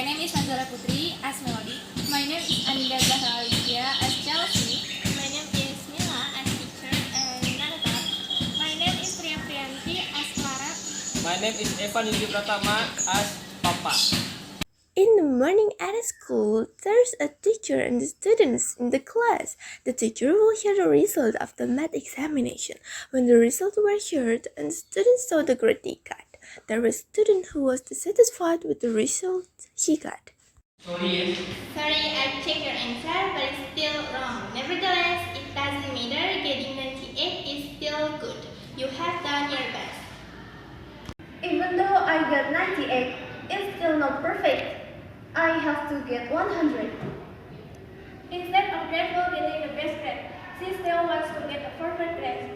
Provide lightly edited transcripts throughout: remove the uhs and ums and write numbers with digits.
My name is Putri as Melody. My name is Aninda Zahra Alifia as Chelsea. My name is Mila as teacher and Narator. My name is Apriyanti as Clara. My name is Yudi Pratama as Papa. In the morning at school, there's a teacher and the students in the class. The teacher will share the result of the math examination. When the results were shared and the students saw the grade they got, there was a student who was dissatisfied with the result he got. Sorry, I checked your answer, but it's still wrong. Nevertheless, it doesn't matter. Getting 98 is still good. You have done your best. Even though I got 98, it's still not perfect. I have to get 100. Instead of grateful getting the best grade, she still wants to get a perfect grade.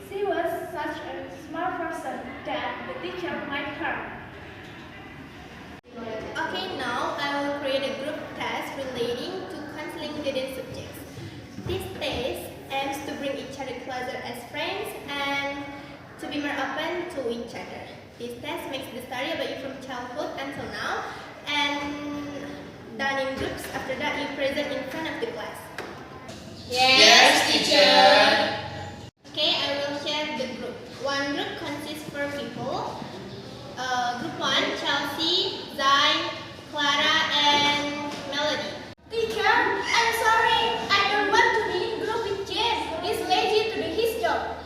She was such a smart person that the teacher liked her. Okay, now I will create a group test relating to counseling hidden subjects. This test aims to bring each other closer as friends and to be more open to each other. This test makes the story about you from childhood until now and done in groups. After that, you present in front of the class. Yes, teacher. Okay, I will share the group. One group consists of 4 people. Group 1, Chelsea, Zayn, Clara, and Melody. Teacher, I'm sorry. I don't want to be in group with James. He's lazy to do his job.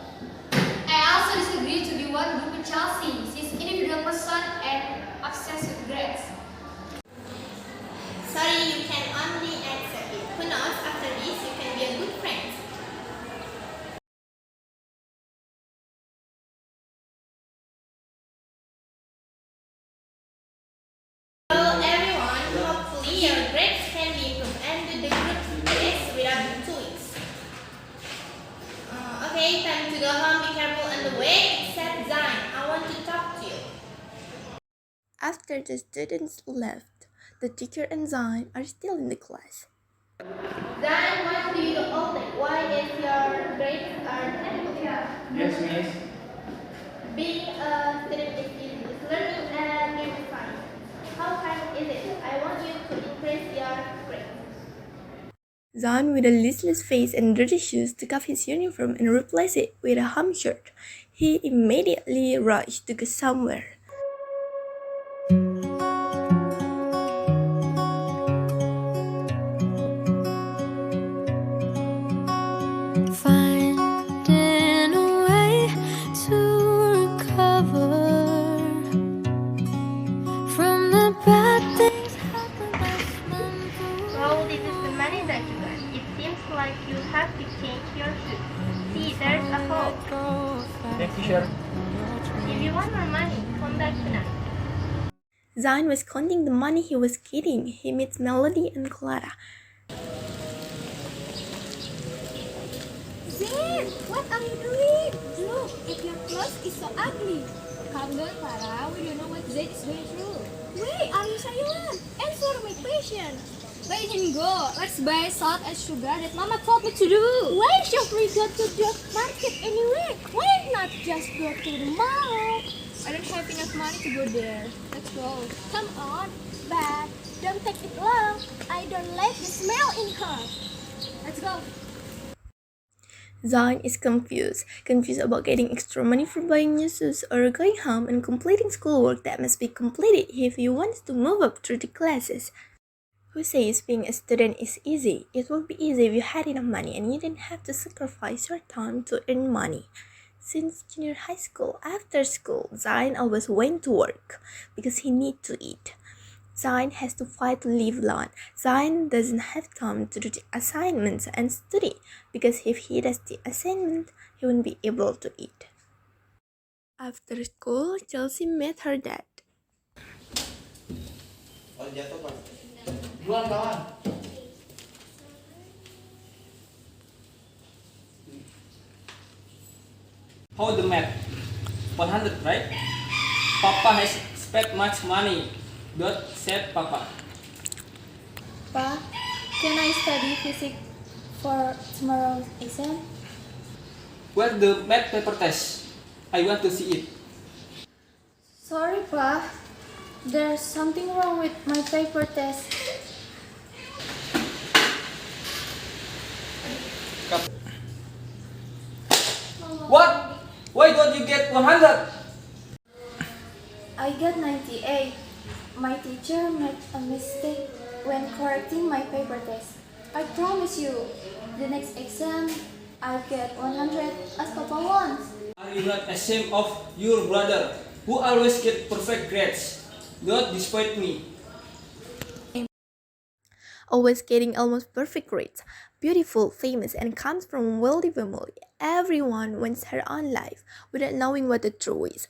I also disagree to be one group with Chelsea. She's an individual person and obsessed with grades. Sorry, you can only accept it. Who knows, after this, you can be a good friend. Hello everyone, hopefully your grades can be improved and do the group test without 2 weeks. Okay, time to go home. Be careful on the way. Except Zayn, I want to talk to you. After the students left, the teacher and Zayn are still in the class. Zayn, what do you do all day? Why is your grades are terrible? Yes, miss. Being a student is easy. It's learning and doing fun. How hard is it? I want you to increase your grades. Zayn, with a listless face and dirty shoes, took off his uniform and replaced it with a home shirt. He immediately rushed to go somewhere. Finding a way to recover from the bad things happen last month. So this is the money that you got. It seems like you have to change your shoes. See, there's a hole. Thank you, teacher. If you want more money, come back tonight. Zayn was counting the money he was getting. He meets Melody and Clara. Zayn, what are you doing? Look, if your clothes is so ugly. Calm down, Clara. We don't know what Zayn is going through. Wait, are you silent? Answer my question. Let him go. Let's buy salt and sugar that Mama told me to do. Why should we go to the market anyway? Why not just go to the mall? I don't have enough money to go there. Let's go. Come on, but don't take it long. I don't like the smell in her. Let's go. Zayn is confused about getting extra money for buying new shoes or going home and completing schoolwork that must be completed if he wants to move up through the classes. Who says being a student is easy? It would be easy if you had enough money and you didn't have to sacrifice your time to earn money. Since junior high school, after school, Zayn always went to work because he needed to eat. Zayn has to fight to live alone. Zayn doesn't have time to do the assignments and study because if he does the assignment, he won't be able to eat. After school, Chelsea met her dad. How the math? 100, right? Papa has spent much money. Dot said Papa. Pa, can I study physics for tomorrow's exam? Where's the math paper test? I want to see it. Sorry, Pa. There's something wrong with my paper test. What? Why don't you get 100? I got 98. My teacher made a mistake when correcting my paper test. I promise you, the next exam I'll get 100 as Papa wants. Are you not ashamed of your brother, who always get perfect grades? Don't disappoint me. Always getting almost perfect grades, beautiful, famous, and comes from a wealthy family. Everyone wants her own life without knowing what the truth is.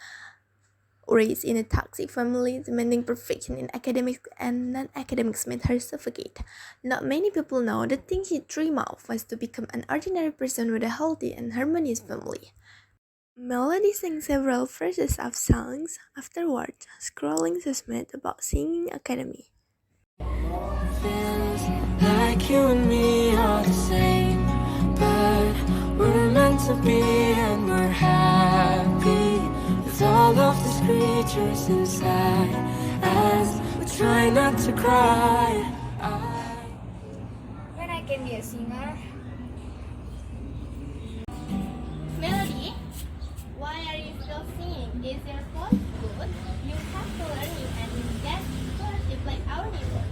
Raised in a toxic family, demanding perfection in academics and non-academics made her suffocate. Not many people know the thing she dreamed of was to become an ordinary person with a healthy and harmonious family. Melody sang several verses of songs afterward, scrolling Sesmed about singing academy. Feels like you and me are the same, but we're meant to be and we're happy with all of these creatures inside as we try not to cry. When I can be a singer, Melody, why are you still singing? Is your voice good? You have to learn it and get scholarship like our neighbors.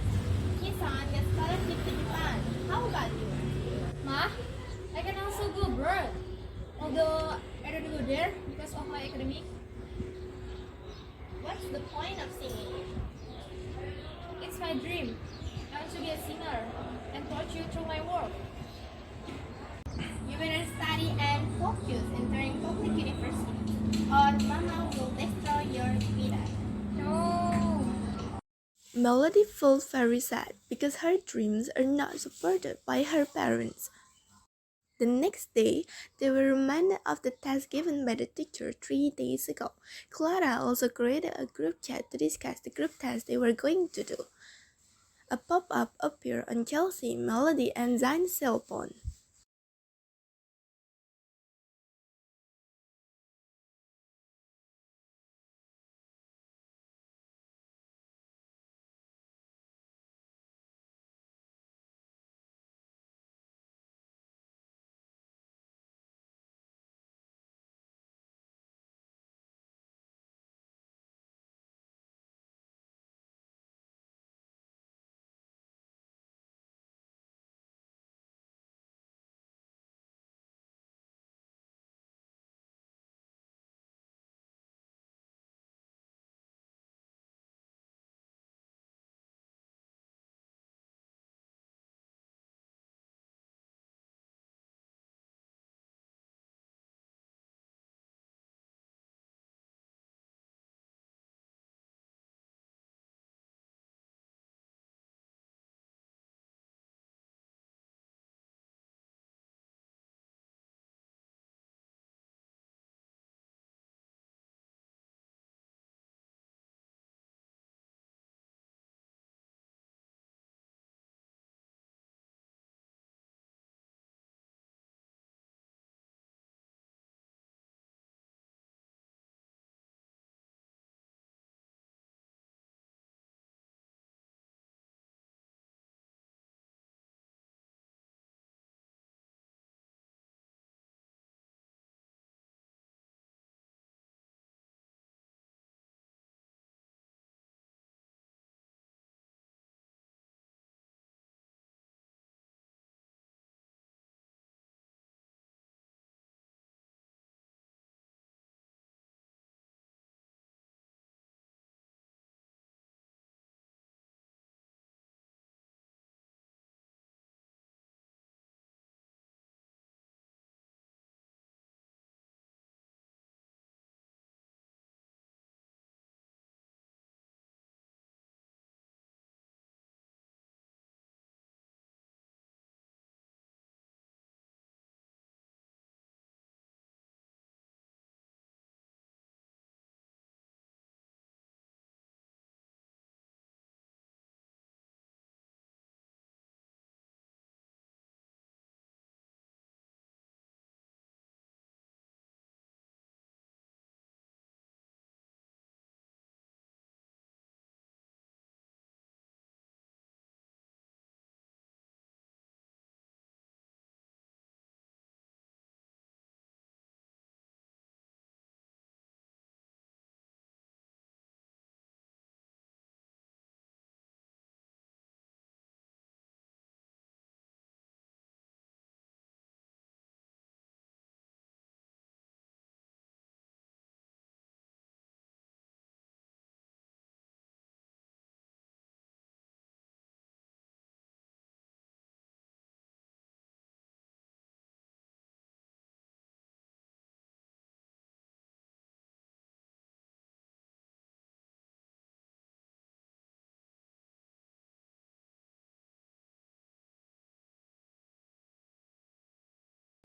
His son gets scholarship to Japan. How about you? Ma, I can also go abroad. Although I don't go there because of my academic. What's the point of singing? It's my dream. I want to be a singer and touch you through my work. You better study and focus entering public university, or Mama will destroy your vida. No. Melody felt very sad because her dreams are not supported by her parents. The next day, they were reminded of the test given by the teacher 3 days ago. Clara also created a group chat to discuss the group test they were going to do. A pop-up appeared on Chelsea, Melody, and Zayn's cell phone.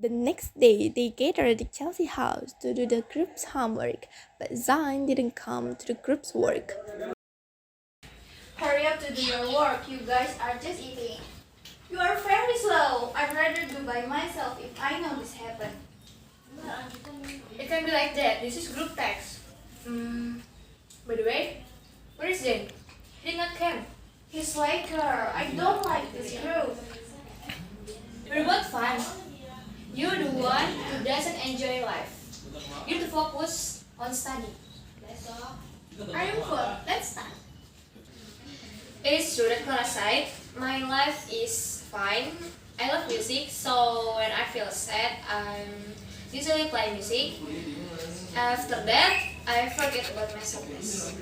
The next day, they gathered at Chelsea's house to do the group's homework, but Zayn didn't come to the group's work. Hurry up to do your work, you guys are just eating. You are very slow. I'd rather do by myself if I know this happened. It can be like that. This is group text. By the way, where is Zayn? He did not come. He's later. I don't like this group. We're both fine. You're the one who doesn't enjoy life. You need to focus on study. I am full. Let's start. It is true that Clara said, my life is fine. I love music, so when I feel sad, I usually play music. After that, I forget about my sadness.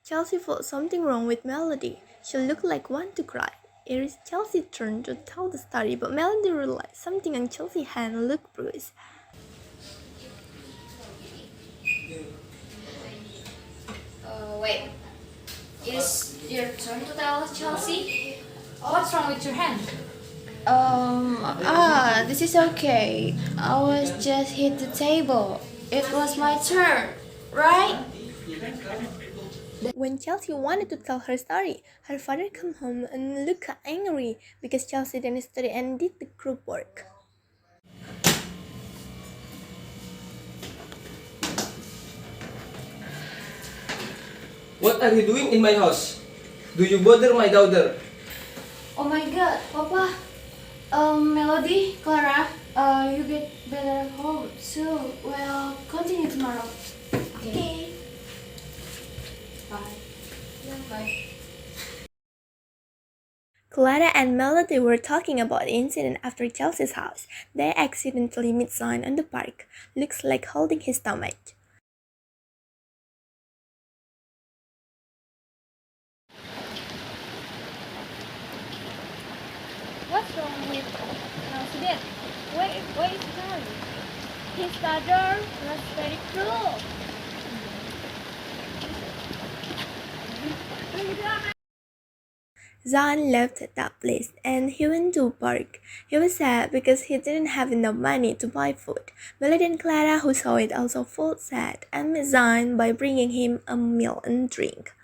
Chelsea felt something wrong with Melody. She looked like one to cry. It is Chelsea's turn to tell the story, but Melody realized something on Chelsea's hand looked bruised. Wait. It is your turn to tell Chelsea. What's wrong with your hand? This is okay. I was just hit the table. It was my turn, right? When Chelsea wanted to tell her story, her father came home and looked angry because Chelsea didn't study and did the group work. What are you doing in my house? Do you bother my daughter? Oh my god, Papa. Melody, Clara, you get better at home. So, well, continue tomorrow. Okay. Bye. Bye. Clara and Melody were talking about the incident after Chelsea's house. They accidentally met Zayn on the park. Looks like holding his stomach. What's wrong with Zidan? Where is Zayn? His father was very cruel. Zayn left that place and he went to a park. He was sad because he didn't have enough money to buy food. Melody and Clara, who saw it, also felt sad and met Zayn by bringing him a meal and drink.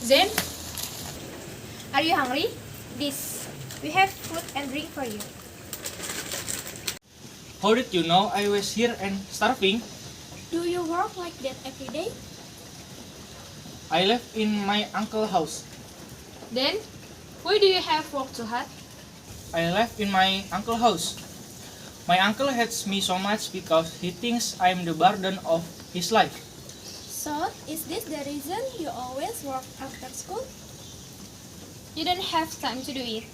Zayn, are you hungry? We have food and drink for you. How did you know I was here and starving? Do you work like that every day? I live in my uncle's house. Then, why do you have work so hard? I live in my uncle's house. My uncle hates me so much because he thinks I'm the burden of his life. So, is this the reason you always work after school? You don't have time to do it.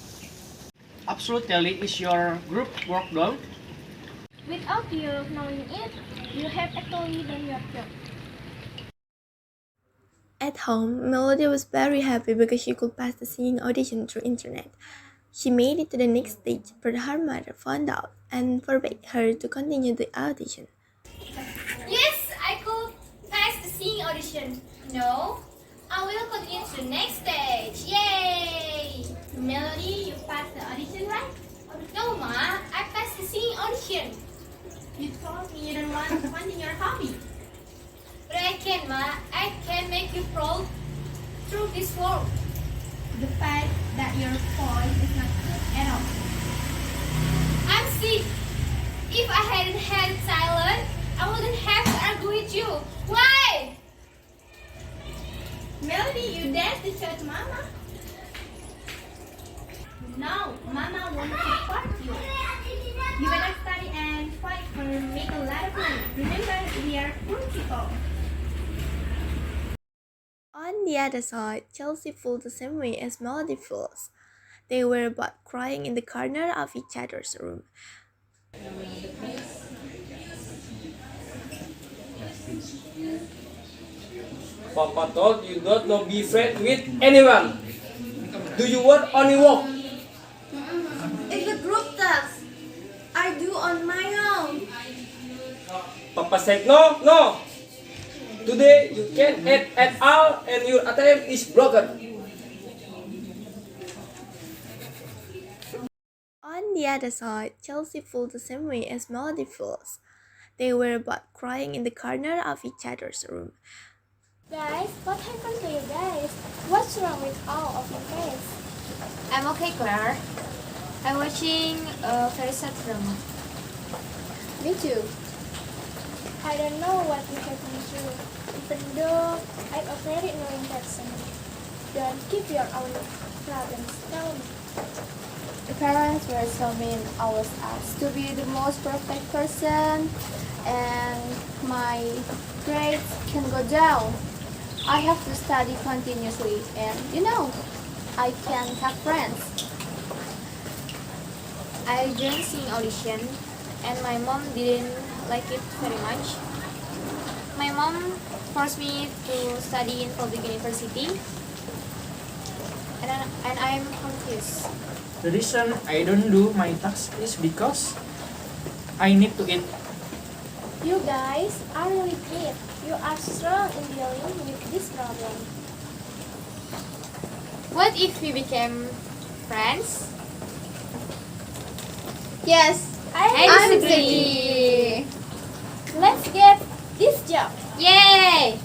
Absolutely, is your group work done? Without you knowing it, you have actually done your job. At home, Melody was very happy because she could pass the singing audition through internet. She made it to the next stage, but her mother found out and forbade her to continue the audition. Yes, I could pass the singing audition. No, I will continue to the next stage. Yay! Melody, you passed the audition, right? No, Ma, I passed the singing audition. You told me you don't want to continue your hobby. But I can, Ma. I can make you proud through this world. The fact that your voice is not good at all. I'm sick. If I hadn't had silence, I wouldn't have to argue with you. Why? Melody, you dare to shout Mama? No, Mama won't support you. You better study and fight for make a lot of money. Remember, we are poor people. On the other side, Chelsea felt the same way as Melody feels. They were both crying in the corner of each other's room. Papa told you not to be friends with anyone. Do you want only walk? It's a group task. I do on my own. Papa said no, no. Today you can't eat at all and your ATM is broken. On the other side, Chelsea felt the same way as Melody feels. They were both crying in the corner of each other's room. Guys, what happened to you guys? What's wrong with all of your face? I'm okay, Clara. I'm watching a very sad drama. Me too. I don't know what you have been through, even though I'm a very annoying person. Don't keep your own problems, tell me. The parents were so mean, always asked to be the most perfect person, and my grades can go down. I have to study continuously, and I can't have friends. I joined singing audition and my mom didn't like it very much. My mom forced me to study in public university and I'm confused. The reason I don't do my task is because I need to eat. You guys are really great. You are strong in dealing with this problem. What if we became friends? Yes, I'm ready. Let's get this job. Yay!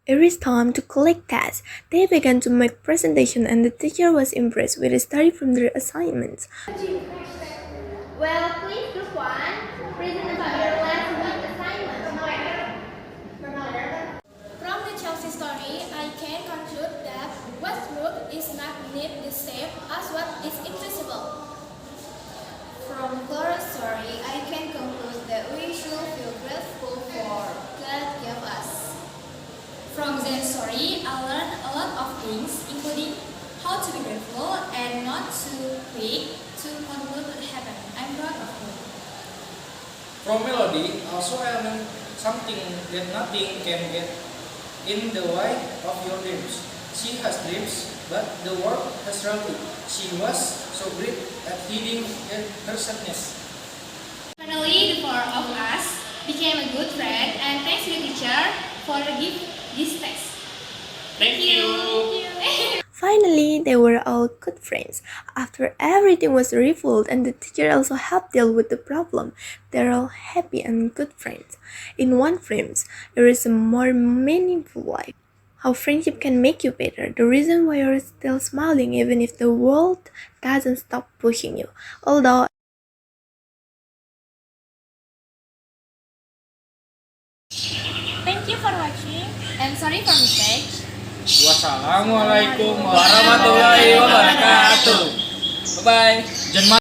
It is time to collect tasks. They began to make presentation and the teacher was impressed with the study from their assignments. Well, please, group 1, present about your last week assignment. From the Chelsea story, I can conclude that what smooth is not neat the same as what is invisible. From Clara's story, I can conclude that we should feel grateful for God gave us. From Zayn's story, I learned a lot of things, including how to be grateful and not too quick to conclude what happened. I'm proud of you. From Melody, also I learned something that nothing can get in the way of your dreams. She has dreams, but the world has reality. She was so great at hiding her sadness. Finally, the four of us became a good friend, and thanks to the teacher for the gift this test. Thank you. Finally, they were all good friends. After everything was revealed and the teacher also helped deal with the problem, they're all happy and good friends. In one frame, there is a more meaningful life. How friendship can make you better. The reason why you're still smiling even if the world doesn't stop pushing you. Although Thank you for watching. And sorry for mistake. Wassalamualaikum Warahmatullahi wabarakatuh. Bye bye.